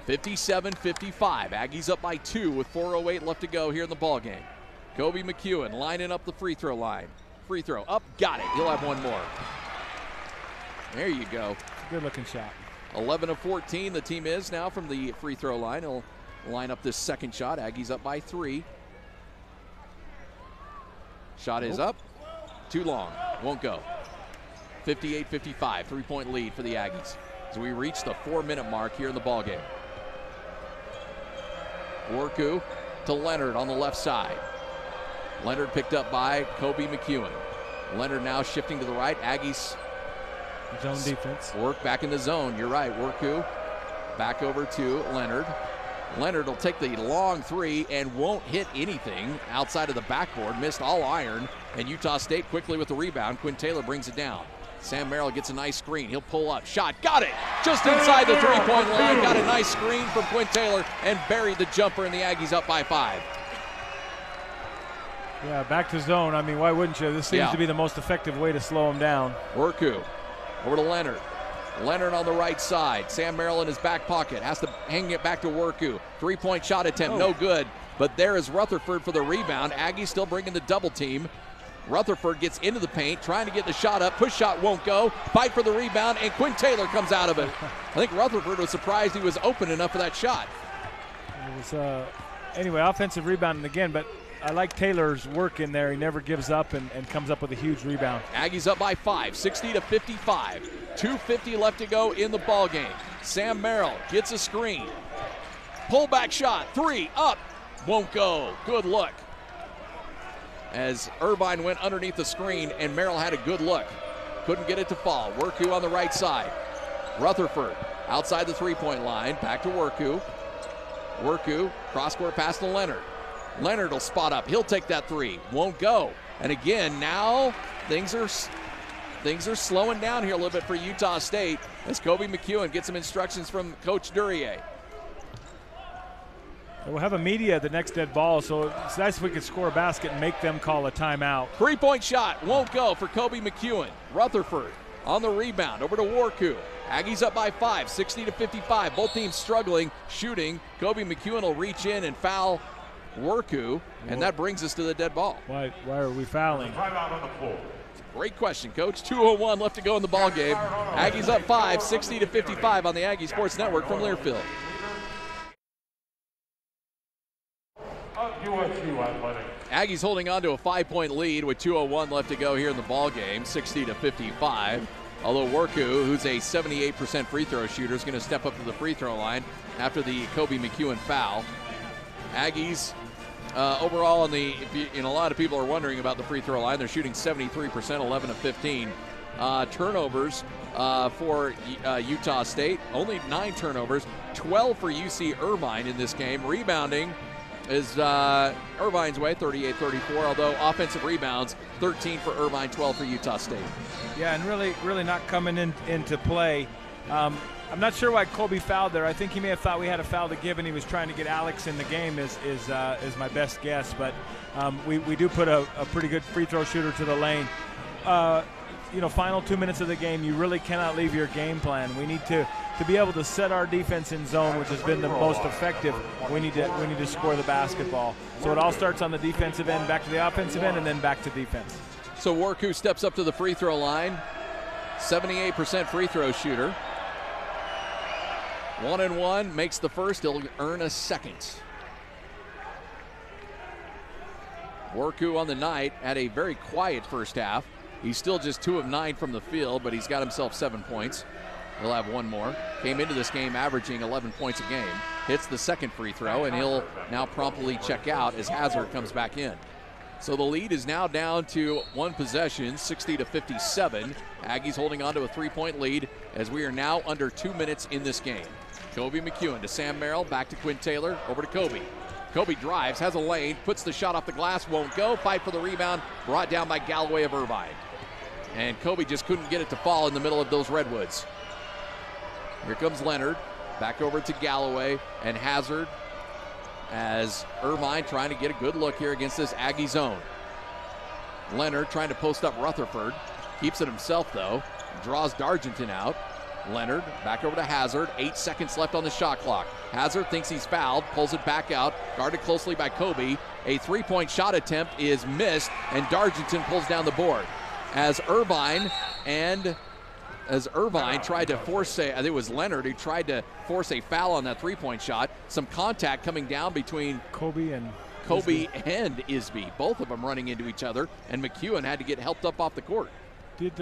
57-55. Aggies up by 2 with 4:08 left to go here in the ball game. Kobe McEwen lining up the free throw line. Free throw up, got it. He'll have one more. There you go. Good looking shot. 11 of 14 the team is now from the free throw line. He'll line up this second shot. Aggies up by 3. Shot is up. Too long. Won't go. 58-55. 3-point lead for the Aggies as we reach the 4-minute mark here in the ball game. Worku to Leonard on the left side. Leonard picked up by Kobe McEwen. Leonard now shifting to the right. Aggies zone defense. Work back in the zone. You're right. Worku back over to Leonard. Leonard will take the long 3 and won't hit anything outside of the backboard. Missed all iron. And Utah State quickly with the rebound. Quinn Taylor brings it down. Sam Merrill gets a nice screen. He'll pull up. Shot. Got it. Just inside the 3-point line. Got a nice screen from Quinn Taylor and buried the jumper, and the Aggies up by 5. Yeah, back to zone. I mean, why wouldn't you? This seems to be the most effective way to slow him down. Worku over to Leonard. Leonard on the right side. Sam Merrill in his back pocket. Has to hang it back to Worku. 3-point shot attempt. No good. But there is Rutherford for the rebound. Aggies still bringing the double team. Rutherford gets into the paint, trying to get the shot up. Push shot won't go. Fight for the rebound, and Quinn Taylor comes out of it. I think Rutherford was surprised he was open enough for that shot. It was, anyway, offensive rebounding again, but I like Taylor's work in there. He never gives up and comes up with a huge rebound. Aggies up by 5, 60-55. 2:50 left to go in the ball game. Sam Merrill gets a screen. Pullback shot, 3, up. Won't go. Good look. As Irvine went underneath the screen and Merrill had a good look. Couldn't get it to fall. Worku on the right side. Rutherford outside the 3-point line. Back to Worku. Worku, cross-court pass to Leonard. Leonard will spot up. He'll take that 3. Won't go. And again, now things are slowing down here a little bit for Utah State as Kobe McEwen gets some instructions from Coach Duryea. We'll have a media the next dead ball, so it's nice if we could score a basket and make them call a timeout. 3-point shot won't go for Kobe McEwen. Rutherford on the rebound over to Worku. Aggies up by 5, 60-55. Both teams struggling shooting. Kobe McEwen will reach in and foul Worku, and that brings us to the dead ball. Why are we fouling? Timeout on the floor. Great question, Coach. 2:01 left to go in the ball game. Aggies up 5, 60-55 on the Aggie Sports Network from Learfield. USU Athletic. Aggies holding on to a 5-point lead with 2:01 left to go here in the ball game, 60-55. Although Worku, who's a 78% free throw shooter, is going to step up to the free throw line after the Kobe McEwen foul. Aggies overall on the, a lot of people are wondering about the free throw line. They're shooting 73%, 11 of 15. Turnovers for Utah State, only 9 turnovers, 12 for UC Irvine in this game. Rebounding is Irvine's way, 38-34, although offensive rebounds, 13 for Irvine, 12 for Utah State. Yeah, and really not coming into play. I'm not sure why Kobe fouled there. I think he may have thought we had a foul to give, and he was trying to get Alex in the game is my best guess. But we do put a pretty good free throw shooter to the lane. Final 2 minutes of the game, you really cannot leave your game plan. We need to be able to set our defense in zone, which has been the most effective. We need to score the basketball. So it all starts on the defensive end, back to the offensive end, and then back to defense. So Worku steps up to the free throw line, 78% free throw shooter. 1-1, makes the first, he'll earn a second. Worku on the night had a very quiet first half. He's still just 2 of 9 from the field, but he's got himself 7 points. He'll have one more. Came into this game averaging 11 points a game. Hits the second free throw, and he'll now promptly check out as Hazard comes back in. So the lead is now down to 1 possession, 60-57. Aggies holding on to a 3-point lead as we are now under 2 minutes in this game. Kobe McEwen to Sam Merrill, back to Quinn Taylor, over to Kobe. Kobe drives, has a lane, puts the shot off the glass, won't go. Fight for the rebound, brought down by Galloway of Irvine. And Kobe just couldn't get it to fall in the middle of those Redwoods. Here comes Leonard, back over to Galloway and Hazard. as Irvine trying to get a good look here against this Aggie zone. Leonard trying to post up Rutherford. Keeps it himself, though. Draws Dargington out. Leonard back over to Hazard. 8 seconds left on the shot clock. Hazard thinks he's fouled, pulls it back out, guarded closely by Kobe. A three-point shot attempt is missed, and Dargington pulls down the board. As Irvine tried to force I think it was Leonard who tried to force a foul on that three-point shot. Some contact coming down between Kobe and Isby. Both of them running into each other, and McEwen had to get helped up off the court. Did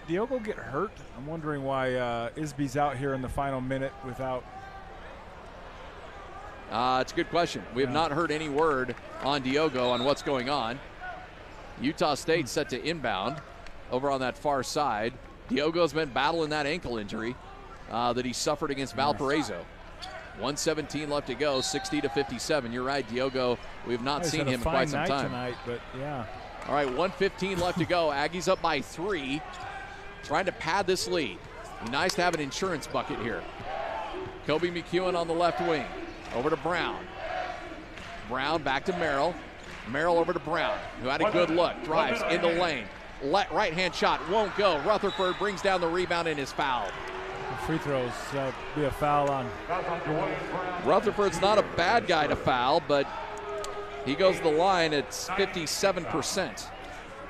Diogo get hurt? I'm wondering why Isby's out here in the final minute without. It's a good question. We have not heard any word on Diogo on what's going on. Utah State set to inbound over on that far side. Diogo's been battling that ankle injury that he suffered against Valparaiso. 1:17 left to go, 60-57. You're right, Diogo. We have not seen him in quite some time. Tonight, but yeah. All right, 1:15 left to go. Aggies up by 3, trying to pad this lead. Be nice to have an insurance bucket here. Kobe McEwen on the left wing. Over to Brown. Brown back to Merrill. Merrill over to Brown, who had a good look. Drives in the lane. Right-hand shot won't go. Rutherford brings down the rebound and is fouled. Free throws be a foul on. Rutherford's not a bad guy to foul, but he goes to the line. It's 57%.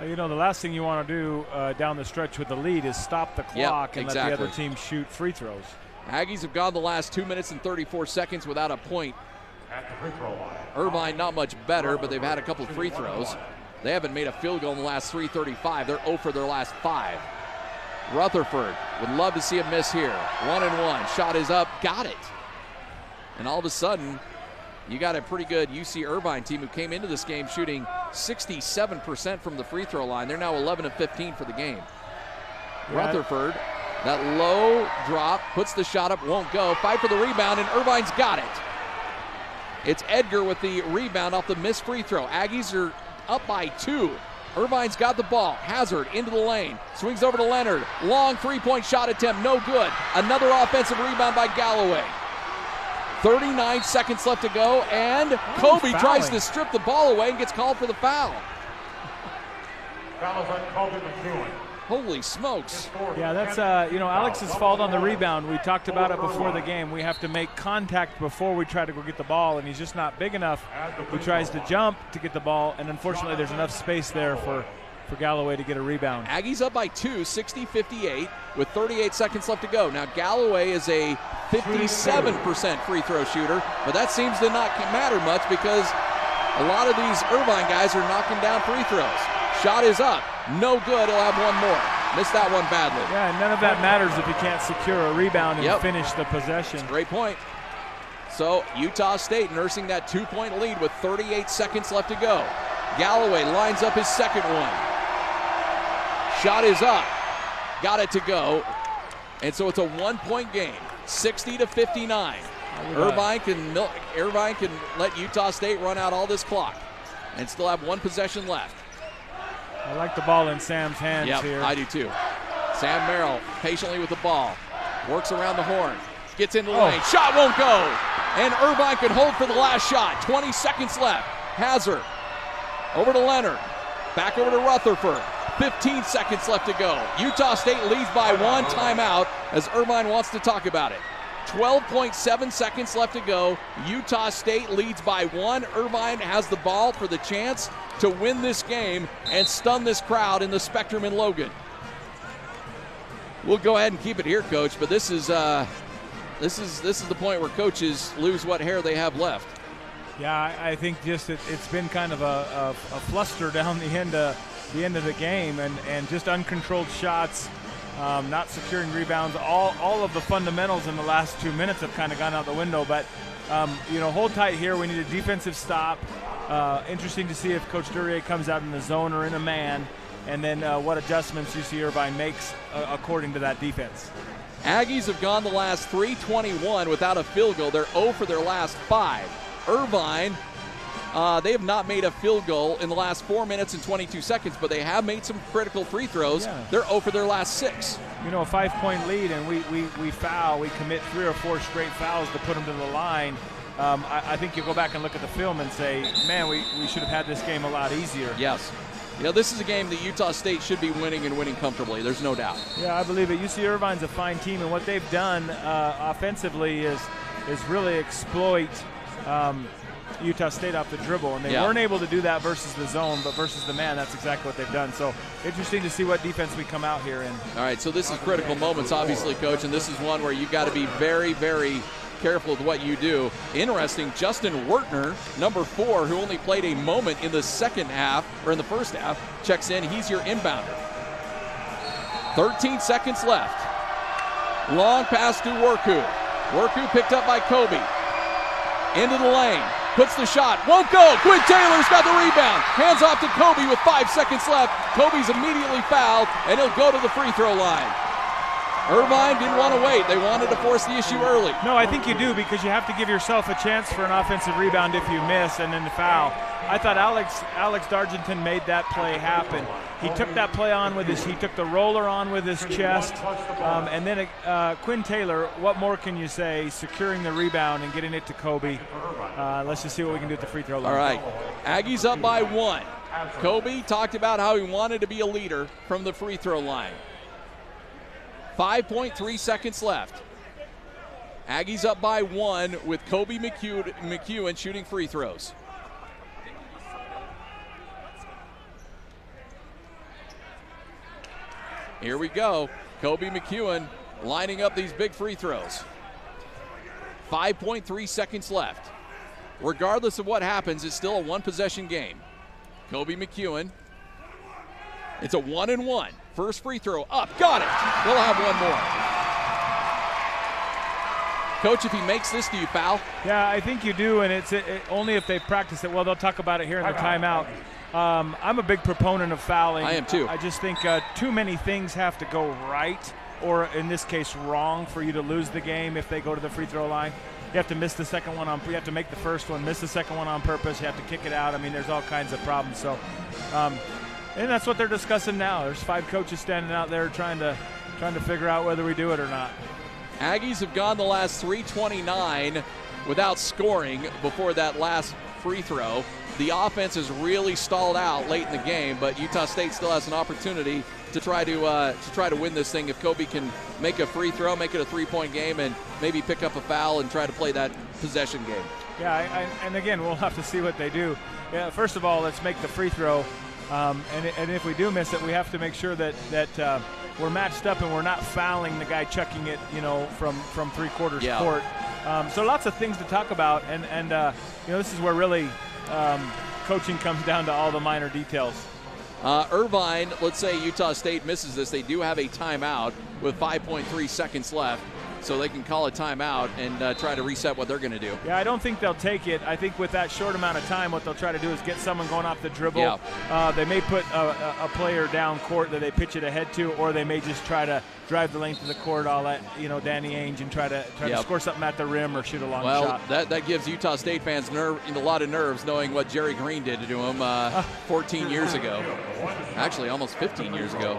You know, the last thing you want to do down the stretch with the lead is stop the clock and let the other team shoot free throws. Aggies have gone the last 2 minutes and 34 seconds without a point. Irvine not much better, but they've had a couple of free throws. They haven't made a field goal in the last 3:35. They're 0 for their last 5. Rutherford would love to see a miss here. 1-1. Shot is up. Got it. And all of a sudden, you got a pretty good UC Irvine team who came into this game shooting 67% from the free throw line. They're now 11 of 15 for the game. Rutherford, that low drop, puts the shot up, won't go. Fight for the rebound, and Irvine's got it. It's Edgar with the rebound off the missed free throw. Aggies are up by 2. Irvine's got the ball. Hazard into the lane. Swings over to Leonard. Long three-point shot attempt, no good. Another offensive rebound by Galloway. 39 seconds left to go, and Kobe tries to strip the ball away and gets called for the foul. Foul's on Kobe McEwen. Holy smokes. Yeah, that's, Alex's fault on the rebound. We talked about it before the game. We have to make contact before we try to go get the ball, and he's just not big enough. He tries to jump to get the ball, and unfortunately there's enough space there for Galloway to get a rebound. Aggies up by 2, 60-58, with 38 seconds left to go. Now Galloway is a 57% free throw shooter, but that seems to not matter much because a lot of these Irvine guys are knocking down free throws. Shot is up. No good. He'll have one more. Missed that one badly. Yeah, none of that matters if you can't secure a rebound and finish the possession. Great point. So Utah State nursing that 2-point lead with 38 seconds left to go. Galloway lines up his second one. Shot is up. Got it to go. And so it's a 1-point game. 60-59. Irvine can let Utah State run out all this clock and still have one possession left. I like the ball in Sam's hands here. I do too. Sam Merrill patiently with the ball. Works around the horn. Gets into the lane. Shot won't go. And Irvine can hold for the last shot. 20 seconds left. Hazard. Over to Leonard. Back over to Rutherford. 15 seconds left to go. Utah State leads by 1. Timeout as Irvine wants to talk about it. 12.7 seconds left to go. Utah State leads by 1. Irvine has the ball for the chance to win this game and stun this crowd in the Spectrum in Logan. We'll go ahead and keep it here, Coach, but this is the point where coaches lose what hair they have left. Yeah, I think just it's been kind of a fluster down the end of the game, and just uncontrolled shots. Not securing rebounds. All of the fundamentals in the last 2 minutes have kind of gone out the window. But, hold tight here. We need a defensive stop. Interesting to see if Coach Duryea comes out in the zone or in a man, and then what adjustments UC Irvine makes according to that defense. Aggies have gone the last 3:21 without a field goal. They're 0 for their last 5. Irvine, they have not made a field goal in the last 4 minutes and 22 seconds, but they have made some critical free throws. Yeah. They're 0 for their last 6. A 5-point lead, and we foul. We commit 3 or 4 straight fouls to put them to the line. I think you go back and look at the film and say, man, we should have had this game a lot easier. Yes. This is a game that Utah State should be winning and winning comfortably. There's no doubt. Yeah, I believe it. UC Irvine's a fine team, and what they've done offensively is really exploit Utah State off the dribble, and they weren't able to do that versus the zone, but versus the man, that's exactly what they've done. So interesting to see what defense we come out here in. All right, so this is critical moments, obviously, Coach, and this is one where you've got to be very, very careful with what you do. Interesting, Justin Wertner, number 4, who only played a moment in the second half, or in the first half, checks in. He's your inbounder. 13 seconds left. Long pass to Werku. Werku picked up by Kobe. Into the lane. Puts the shot. Won't go. Quinn Taylor's got the rebound. Hands off to Kobe with 5 seconds left. Kobe's immediately fouled, and he'll go to the free throw line. Irvine didn't want to wait. They wanted to force the issue early. No, I think you do, because you have to give yourself a chance for an offensive rebound if you miss and then the foul. I thought Alex Dargington made that play happen. He took that play on with he took the roller on with his chest, and then Quinn Taylor, what more can you say, securing the rebound and getting it to Kobe. Let's just see what we can do at the free throw line. All right, Aggies up by 1. Kobe talked about how he wanted to be a leader from the free throw line. 5.3 seconds left. Aggies up by 1 with Kobe McEwen shooting free throws. Here we go. Kobe McEwen lining up these big free throws. 5.3 seconds left. Regardless of what happens, it's still a one-possession game. Kobe McEwen. It's a 1-and-1. First free throw up. Got it. We'll have one more. Coach, if he makes this, do you foul? Yeah, I think you do, and it's only if they practice it. Well, they'll talk about it here in the timeout. I'm a big proponent of fouling. I am too. I just think too many things have to go right, or in this case wrong, for you to lose the game if they go to the free throw line. You have to miss the second one you have to make the first one, miss the second one on purpose. You have to kick it out. I mean, there's all kinds of problems. So, and that's what they're discussing now. There's 5 coaches standing out there trying to figure out whether we do it or not. Aggies have gone the last 3:29 without scoring before that last free throw. The offense has really stalled out late in the game, but Utah State still has an opportunity to try to win this thing. If Kobe can make a free throw, make it a 3-point game, and maybe pick up a foul and try to play that possession game. Yeah, and again, we'll have to see what they do. Yeah, first of all, let's make the free throw, and if we do miss it, we have to make sure that we're matched up and we're not fouling the guy chucking it, from 3/4 court. So lots of things to talk about, and this is where really coaching comes down to all the minor details. Irvine, let's say Utah State misses this. They do have a timeout with 5.3 seconds left, so they can call a timeout and try to reset what they're going to do. Yeah, I don't think they'll take it. I think with that short amount of time, what they'll try to do is get someone going off the dribble. Yeah. They may put a player down court that they pitch it ahead to, or they may just try to drive the length of the court all at Danny Ainge and try to score something at the rim or shoot a long shot. Well, that gives Utah State fans a lot of nerves, knowing what Jerry Green did to him 14 years ago. Actually, almost 15 years ago.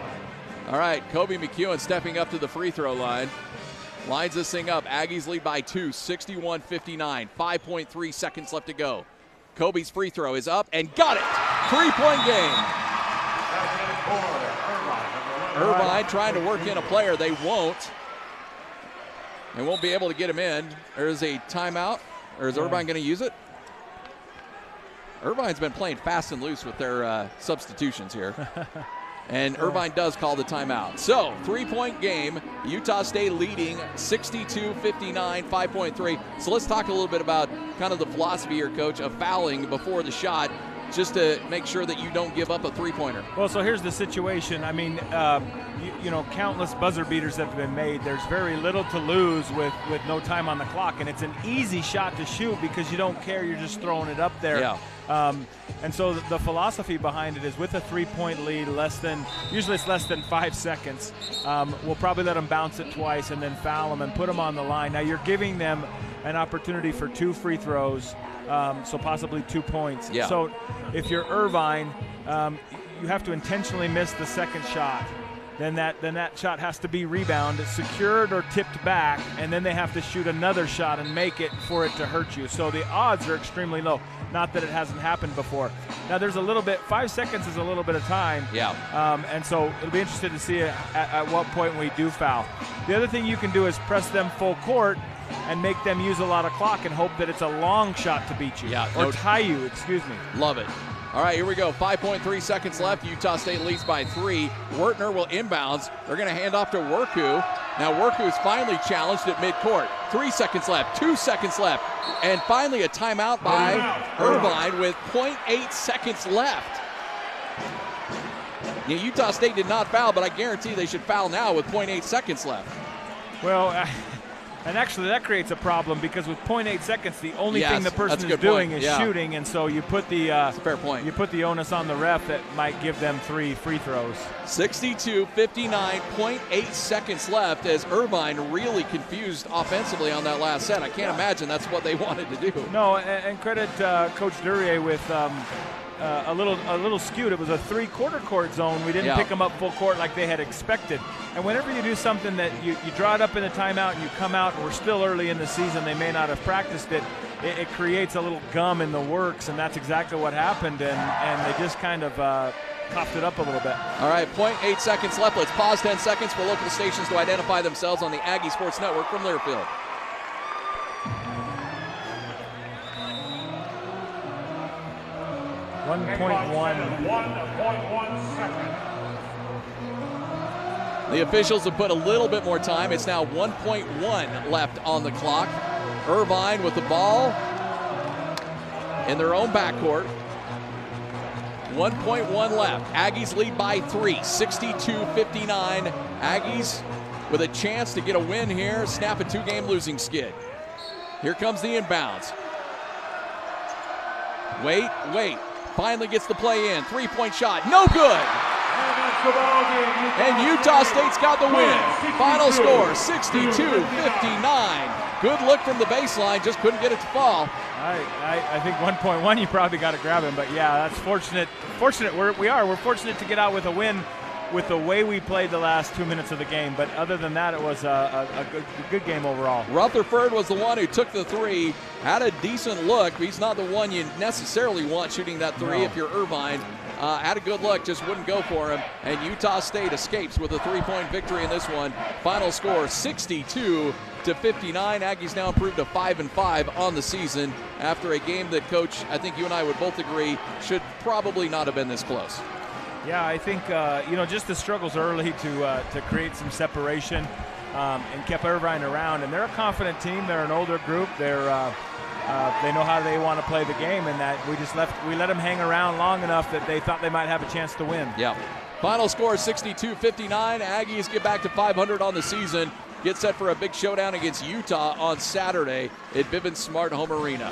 All right, Kobe McEwen stepping up to the free throw line. Lines this thing up. Aggies lead by 2, 61-59. 5.3 seconds left to go. Kobe's free throw is up and got it. 3-point game. Irvine trying to work in a player. They won't. They won't be able to get him in. There's a timeout. Or is Irvine going to use it? Irvine's been playing fast and loose with their substitutions here. And Irvine does call the timeout. So, 3-point game. Utah State leading 62-59, 5.3. So let's talk a little bit about kind of the philosophy here, Coach, of fouling before the shot, just to make sure that you don't give up a three-pointer. Well, so here's the situation. I mean, countless buzzer beaters have been made. There's very little to lose with no time on the clock, and it's an easy shot to shoot because you don't care. You're just throwing it up there. Yeah. And so the philosophy behind it is with a 3-point lead, usually it's less than 5 seconds, we'll probably let them bounce it twice and then foul them and put them on the line. Now you're giving them an opportunity for 2 free throws, so possibly 2 points. Yeah. So if you're Irvine, you have to intentionally miss the second shot. then that shot has to be rebounded, secured or tipped back, and then they have to shoot another shot and make it for it to hurt you. So the odds are extremely low. Not that it hasn't happened before. Now there's a little bit, 5 seconds is a little bit of time. Yeah. And so it'll be interesting to see at what point we do foul. The other thing you can do is press them full court and make them use a lot of clock and hope that it's a long shot to beat you. Yeah, or tie you, excuse me. Love it. All right, here we go. 5.3 seconds left. Utah State leads by 3. Wertner will inbounds. They're going to hand off to Worku. Now Worku's finally challenged at midcourt. 3 seconds left, 2 seconds left. And finally a timeout by Irvine with 0.8 seconds left. Yeah, Utah State did not foul, but I guarantee they should foul now with 0.8 seconds left. Well, and actually that creates a problem because with 0.8 seconds, the only thing the person is doing is shooting, and so you put the that's a fair point. You put the onus on the ref that might give them 3 free throws. 62-59, 0.8 seconds left as Irvine really confused offensively on that last set. I can't imagine that's what they wanted to do. No, and credit Coach Duryea with a little skewed. It was a 3/4 court zone. We didn't pick them up full court like they had expected. And whenever you do something that you draw it up in a timeout and you come out, and we're still early in the season, they may not have practiced it, it creates a little gum in the works, and that's exactly what happened, and they just kind of coughed it up a little bit. All right, 0.8 seconds left. Let's pause 10 seconds for local stations to identify themselves on the Aggie Sports Network from Learfield. .1 second. The officials have put a little bit more time. It's now 1.1 left on the clock. Irvine with the ball in their own backcourt. 1.1 left. Aggies lead by 3, 62-59. Aggies with a chance to get a win here, snap a 2-game losing skid. Here comes the inbounds. Wait. Finally gets the play in. 3-point shot, no good. And Utah State's got the win. Final score, 62-59. Good look from the baseline, just couldn't get it to fall. I think 1.1, you probably got to grab him, but yeah, that's fortunate. We're fortunate to get out with a win with the way we played the last 2 minutes of the game. But other than that, it was a good game overall. Rutherford was the one who took the 3, had a decent look. He's not the one you necessarily want shooting that 3 if you're Irvine. Had a good look, just wouldn't go for him. And Utah State escapes with a 3-point victory in this one. Final score 62-59. Aggies now improved to 5-5 on the season after a game that, Coach, I think you and I would both agree should probably not have been this close. Yeah, I think just the struggles early to create some separation and kept Irvine around. And they're a confident team. They're an older group. They know how they want to play the game, and that we let them hang around long enough that they thought they might have a chance to win. Yeah. Final score 62-59. Aggies get back to 500 on the season. Get set for a big showdown against Utah on Saturday at Vivint Smart Home Arena.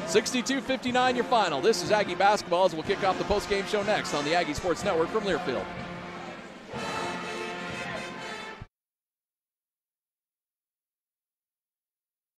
62-59 your final. This is Aggie Basketball as we'll kick off the post-game show next on the Aggie Sports Network from Learfield.